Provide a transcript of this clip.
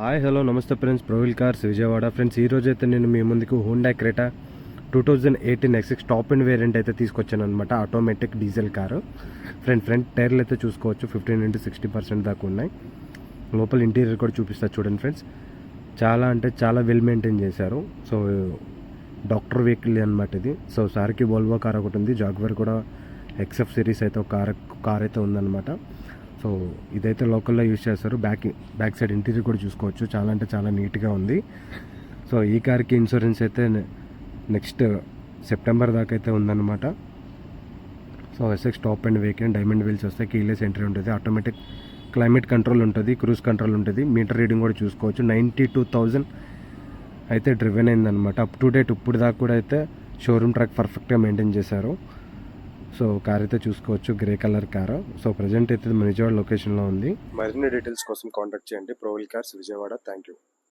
Hi hello నమస్తే friends, ప్రొవిల్ cars Vijayawada. Friends, ఈరోజు అయితే నేను మీ ముందుకు Honda Creta 2018 X6 top and variant అయితే తీసుకొచ్చాను అనమాట. Automatic diesel car. ఫ్రంట్ టైర్లు అయితే చూసుకోవచ్చు, 15-60% దాకా ఉన్నాయి. లోపల ఇంటీరియర్ కూడా చూపిస్తారు చూడండి ఫ్రెండ్స్. చాలా అంటే చాలా వెల్ మెయింటైన్ చేశారు. సో డాక్టర్ వెహికల్ అనమాట ఇది. సో సార్కి వోల్వో కార్ ఒకటి ఉంది, జాగ్వర్ కూడా XF సిరీస్ అయితే ఒక కార్ అయితే ఉందన్నమాట. సో ఇదైతే లోకల్లో యూజ్ చేస్తారు. బ్యాక్ సైడ్ ఇంటీరియర్ కూడా చూసుకోవచ్చు, చాలా అంటే చాలా నీట్గా ఉంది. సో ఈ కార్కి ఇన్సూరెన్స్ అయితే నెక్స్ట్ సెప్టెంబర్ దాకా అయితే ఉందన్నమాట. So SX top and vehicle, diamond wheels వస్తాయి, కీలెస్ ఎంట్రీ ఉంటుంది, ఆటోమేటిక్ క్లైమేట్ కంట్రోల్ ఉంటుంది, క్రూజ్ కంట్రోల్ ఉంటుంది, మీటర్ రీడింగ్ కూడా చూసుకోవచ్చు. 92,000 అయితే డ్రివెన్ అయిందనమాట. అప్ టు డేట్ ఇప్పుడు దాకా కూడా అయితే షోరూమ్ ట్రాక్ పర్ఫెక్ట్గా మెయింటైన్ చేశారు. సో కార్ అయితే చూసుకోవచ్చు, grey colour car. So present అయితే విజయవాడ లొకేషన్లో ఉంది. మరిన్ని డీటెయిల్స్ కోసం కాంటాక్ట్ చేయండి ప్రొవిల్ కార్స్ విజయవాడ. Thank you.